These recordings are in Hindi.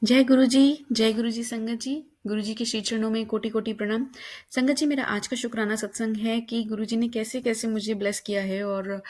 जय गुरु जी संगत जी। गुरु जी के श्री चरणों में कोटि कोटि प्रणाम। संगत जी, मेरा आज का शुक्राना सत्संग है कि गुरु जी ने कैसे कैसे मुझे ब्लेस किया है, और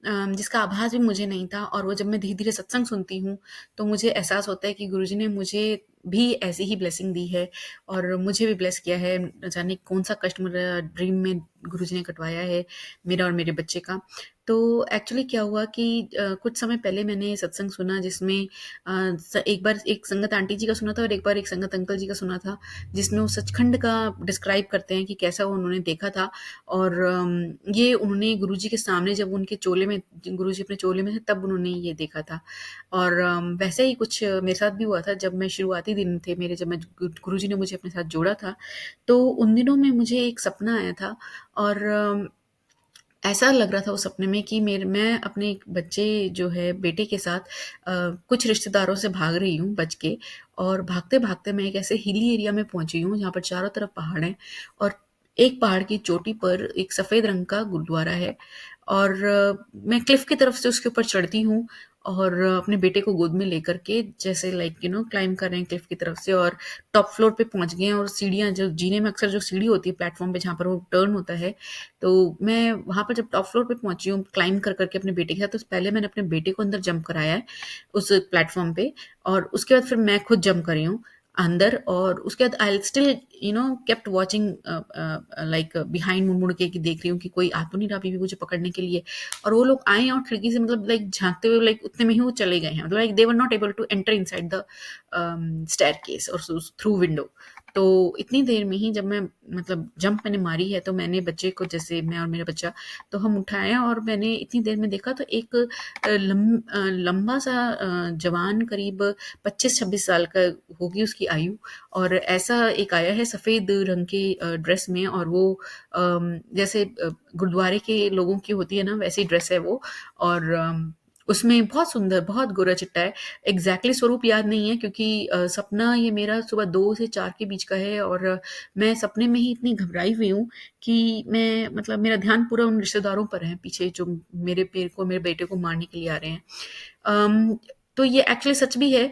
जिसका आभास भी मुझे नहीं था। और वो जब मैं धीरे धीरे सत्संग सुनती हूँ तो मुझे एहसास होता है कि गुरु जी ने मुझे भी ऐसी ही ब्लेसिंग दी है, और मुझे भी ब्लेस किया है। न जाने कौन सा कष्ट मेरा ड्रीम में गुरु जी ने कटवाया है, मेरा और मेरे बच्चे का। तो एक्चुअली क्या हुआ कि कुछ समय पहले मैंने सत्संग सुना, जिसमें एक बार एक संगत आंटी जी का सुना था और एक बार एक संगत अंकल जी का सुना था, जिसमें वो सचखंड का डिस्क्राइब करते हैं कि कैसा वो उन्होंने देखा था। और ये उन्होंने गुरु जी के सामने, जब उनके चोले में, गुरु जी अपने चोले में थे, तब उन्होंने ये देखा था। और वैसे ही कुछ मेरे साथ भी हुआ था जब मैं शुरुआती दिन थे मेरे, जब मैं गुरु जी ने मुझे अपने साथ जोड़ा था। तो उन दिनों में मुझे एक सपना आया था, और ऐसा लग रहा था उस सपने में कि मैं अपने एक बच्चे, जो है बेटे के साथ कुछ रिश्तेदारों से भाग रही हूँ बच के। और भागते-भागते मैं एक ऐसे हिली एरिया में पहुँची हूँ जहाँ पर चारों तरफ पहाड़ हैं, और एक पहाड़ की चोटी पर एक सफ़ेद रंग का गुरुद्वारा है। और मैं क्लिफ़ की तरफ से उसके ऊपर चढ़ती हूँ, और अपने बेटे को गोद में लेकर के, जैसे लाइक क्लाइंब कर रहे हैं क्लिफ़ की तरफ से, और टॉप फ्लोर पे पहुँच गए हैं। और सीढ़ियाँ, जो जीने में अक्सर जो सीढ़ी होती है प्लेटफ़ॉर्म पे जहाँ पर वो टर्न होता है, तो मैं वहाँ पर जब टॉप फ्लोर पे पहुँची हूँ क्लाइंब कर कर के अपने बेटे के साथ, तो पहले मैंने अपने बेटे को अंदर जंप कराया है उस प्लेटफ़ॉर्म पे, और उसके बाद फिर मैं खुद जंप करी हूँ अंदर। और उसके बाद I still kept watching, like behind, मुड़-मुड़ के कि देख रही हूँ कि कोई आ तो नहीं रहा अभी भी मुझे पकड़ने के लिए। और वो लोग आए और खिड़की से, मतलब लाइक झाँकते हुए, लाइक उतने में ही वो चले गए हैं। मतलब like they were not able to enter inside the staircase और थ्रू विंडो। तो इतनी देर में ही, जब मैं, मतलब जंप मैंने मारी है, तो मैंने बच्चे को, जैसे मैं और मेरा बच्चा, तो हम उठाए, और मैंने इतनी देर में देखा तो एक लंबा सा जवान, करीब 25-26 साल का होगी उसकी आयु। और ऐसा एक आया है सफ़ेद रंग के ड्रेस में, और वो जैसे गुरुद्वारे के लोगों की होती है ना, वैसी ड्रेस है वो। और उसमें बहुत सुंदर, बहुत गोरा-चिट्टा है। एग्ज़ैक्टली स्वरूप याद नहीं है, क्योंकि सपना ये मेरा सुबह 2 से 4 के बीच का है, और मैं सपने में ही इतनी घबराई हुई हूँ कि मैं, मतलब मेरा ध्यान पूरा उन रिश्तेदारों पर है पीछे, जो मेरे बेटे को मारने के लिए आ रहे हैं। अम, तो ये एक्चुअली सच भी है।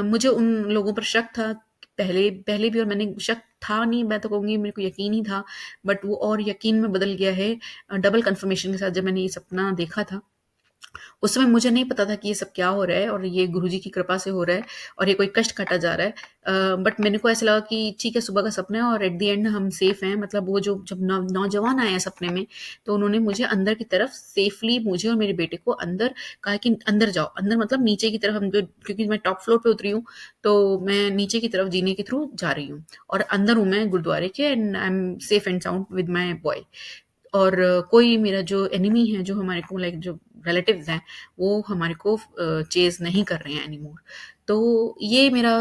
मुझे उन लोगों पर शक था पहले पहले भी, और मैंने शक था नहीं, मैं तो कहूँगी मेरे को यकीन ही था, बट वो और यकीन में बदल गया है डबल कन्फर्मेशन के साथ, जब मैंने ये सपना देखा था। उस समय मुझे नहीं पता था कि ये सब क्या हो रहा है, और ये गुरुजी की कृपा से हो रहा है, और ये कोई कष्ट काटा जा रहा है। बट मेरे को ऐसा लगा कि ठीक है, सुबह का सपना है, और एट द एंड हम सेफ हैं। मतलब वो जो जब नौजवान आए हैं सपने में, तो उन्होंने मुझे अंदर की तरफ सेफली, मुझे और मेरे बेटे को अंदर कहा कि अंदर जाओ। अंदर मतलब नीचे की तरफ, हम जो, क्योंकि मैं टॉप फ्लोर पे उतरी हूँ, तो मैं नीचे की तरफ जीने के थ्रू जा रही हूँ, और अंदर हूँ मैं गुरुद्वारे के, and I am safe and sound with my boy. और कोई मेरा जो एनिमी है, जो हमारे को, लाइक जो रिलेटिव्स हैं, वो हमारे को चेज़ नहीं कर रहे हैं एनीमोर। तो ये मेरा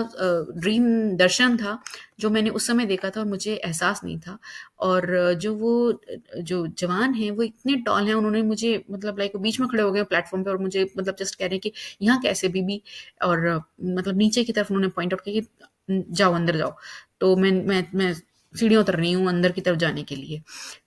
ड्रीम दर्शन था, जो मैंने उस समय देखा था, और मुझे एहसास नहीं था। और जो जवान हैं, वो इतने टॉल हैं, उन्होंने मुझे, मतलब लाइक बीच में खड़े हो गए प्लेटफ़ॉर्म पे, और मुझे, मतलब जस्ट कह रहे हैं कि यहाँ कैसे बीबी? और मतलब नीचे की तरफ उन्होंने पॉइंट आउट किया कि जाओ, अंदर जाओ। तो मैं सीढ़ियाँ उतर रही हूँ अंदर की तरफ जाने के लिए।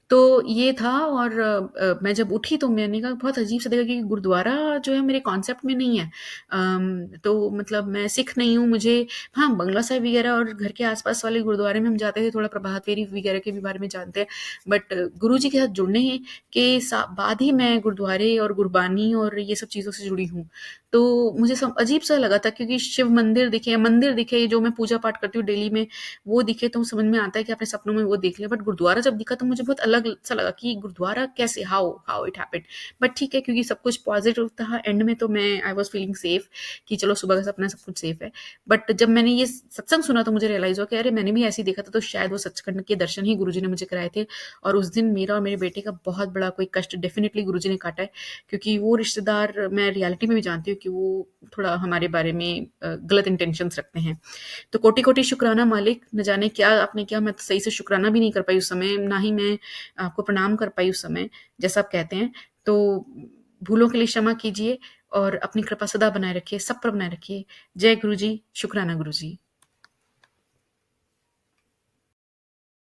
तो ये था। और मैं जब उठी तो मैंने कहा, बहुत अजीब-सा लगा कि गुरुद्वारा जो है मेरे कॉन्सेप्ट में नहीं है। तो मतलब मैं सिख नहीं हूँ, मुझे, हाँ, बंगला साहिब वगैरह और घर के आस-पास वाले गुरुद्वारे में हम जाते थे, थोड़ा प्रभात फेरी वगैरह के भी बारे में जानते हैं। बट गुरुजी के साथ जुड़ने के बाद ही मैं गुरुद्वारे और गुरबानी और ये सब चीज़ों से जुड़ी हूँ। तो मुझे सब अजीब-सा लगा था, क्योंकि शिव मंदिर दिखे जो मैं पूजा पाठ करती हूँ डेली में, वो दिखे तो समझ में आता है कि अपने सपनों में वो देख लिया। बट गुरुद्वारा जब दिखा तो मुझे बहुत अलग सा लगा कि गुरुद्वारा कैसे, how how it happened. But ठीक है, क्योंकि सब कुछ पॉजिटिव था एंड में, तो मैं आई वाज फीलिंग सेफ कि चलो सुबह का सपना, सब कुछ सेफ है। बट जब मैंने ये सत्संग सुना तो मुझे रियलाइज हुआ कि अरे, मैंने भी ऐसे ही देखा था, तो शायद वो सचखंड के दर्शन ही गुरुजी ने मुझे कराए थे। और उस दिन मेरा और मेरे बेटे का बहुत बड़ा कोई कष्ट डेफिनेटली गुरुजी ने काटा है, क्योंकि वो रिश्तेदार, मैं रियलिटी में भी जानती हूँ कि वो थोड़ा हमारे बारे में गलत इंटेंशंस रखते हैं। तो कोटि-कोटि शुक्राना मालिक, न जाने क्या आपने किया, मैं तो सही से शुक्राना भी नहीं कर पाई उस समय, ना ही मैं आपको प्रणाम कर पाई उस समय, जैसा आप कहते हैं। तो भूलों के लिए क्षमा कीजिए, और अपनी कृपा सदा बनाए रखिए, सब पर बनाए रखिए। जय गुरु जी, शुक्राना गुरु जी।